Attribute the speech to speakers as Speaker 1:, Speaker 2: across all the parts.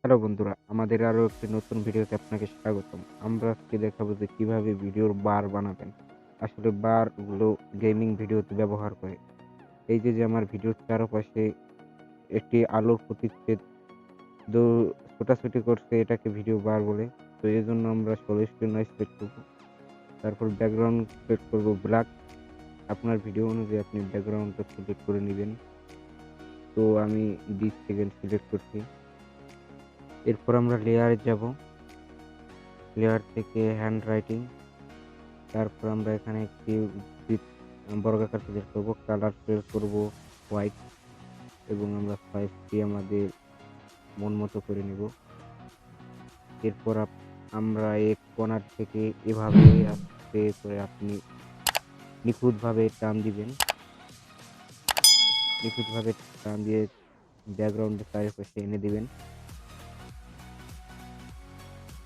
Speaker 1: Hello বন্ধুরা, আমাদের আরো একটি নতুন ভিডিওতে আপনাকে স্বাগতম। আমরা আজকে দেখাবো যে কিভাবে ভিডিওর বার বানাবেন। আসলে বার গুলো গেমিং ভিডিওতে ব্যবহার করে। এই যে আমার ভিডিওর চারপাশে একটি আলোর প্রতিচ্ছেদ দো ছোটাছুটি করছে, এটাকে ভিডিও বার বলে। তো এজন্য আমরা ষোলো স্ক্রিন সিলেক্ট করবো। তারপর ব্যাকগ্রাউন্ড সিলেক্ট করবো ব্ল্যাক। আপনার ভিডিও অনুযায়ী আপনি ব্যাকগ্রাউন্ডটা সিলেক্ট করে নিবেন। তো আমি 20 সেকেন্ড সিলেক্ট করছি। এরপর আমরা লেয়ারে যাব। লেয়ার থেকে হ্যান্ড রাইটিং। তারপর আমরা এখানে একটি বর্গাকার সিলেক্ট করব, কালার সিলেক্ট করব হোয়াইট এবং আমরা সাইজটি আমাদের মন মতো করে নেব। এরপর আমরা এক কর্নার থেকে এভাবে আস্তে করে আপনি নিখুঁতভাবে টান দিবেন। নিখুঁতভাবে টান দিয়ে ব্যাকগ্রাউন্ডের চারিপাশে এনে দিবেন।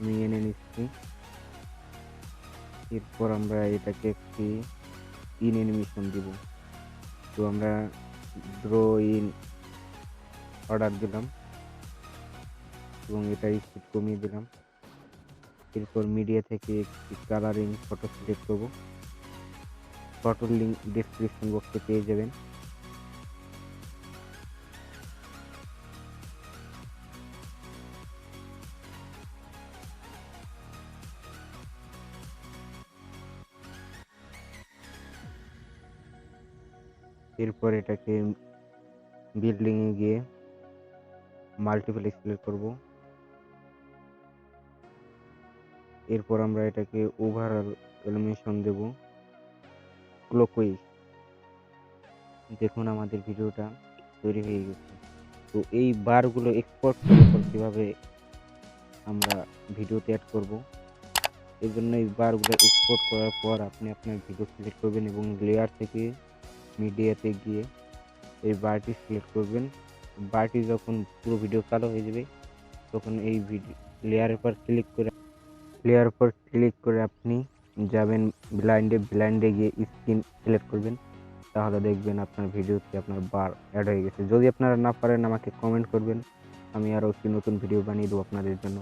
Speaker 1: আমি এনে নিচ্ছি। এরপর আমরা এটাকে একটি ইন অ্যানিমেশন দিব। তো আমরা ড্র ইন অর্ডার দিলাম এবং এটা স্পিড কমিয়ে দিলাম। এরপর মিডিয়া থেকে একটি কালারিং ফটো সিলেক্ট করব। ফটোর লিঙ্ক ডেসক্রিপশন বক্সে পেয়ে যাবেন। এরপর এটাকে বিল্ডিং এ গিয়ে মাল্টিপল সিলেক্ট করব। এরপর আমরা এটাকে ওভারঅল অ্যানিমেশন দেব ক্লকওয়াইজ। দেখুন আমাদের ভিডিওটা তৈরি হয়ে গেছে। তো এই বারগুলো এক্সপোর্ট করার পর কিভাবে আমরা ভিডিওতে অ্যাড করব, এর জন্য এই বারগুলো এক্সপোর্ট করার পর আপনি আপনার ভিডিও সিলেক্ট করবেন এবং লেয়ার থেকে মিডিয়াতে গিয়ে এই বারটি সিলেক্ট করবেন। বারটি যখন পুরো ভিডিও কালো হয়ে যাবে তখন এই ভিডিও লেয়ার পর ক্লিক করে আপনি যাবেন ব্লাইন্ডে গিয়ে স্ক্রিন সিলেক্ট করবেন। তাহলে দেখবেন আপনার ভিডিওতে আপনার বার অ্যাড হয়ে গেছে। যদি আপনারা না পারেন আমাকে কমেন্ট করবেন, আমি আরও একটি নতুন ভিডিও বানিয়ে দেবো আপনাদের জন্য।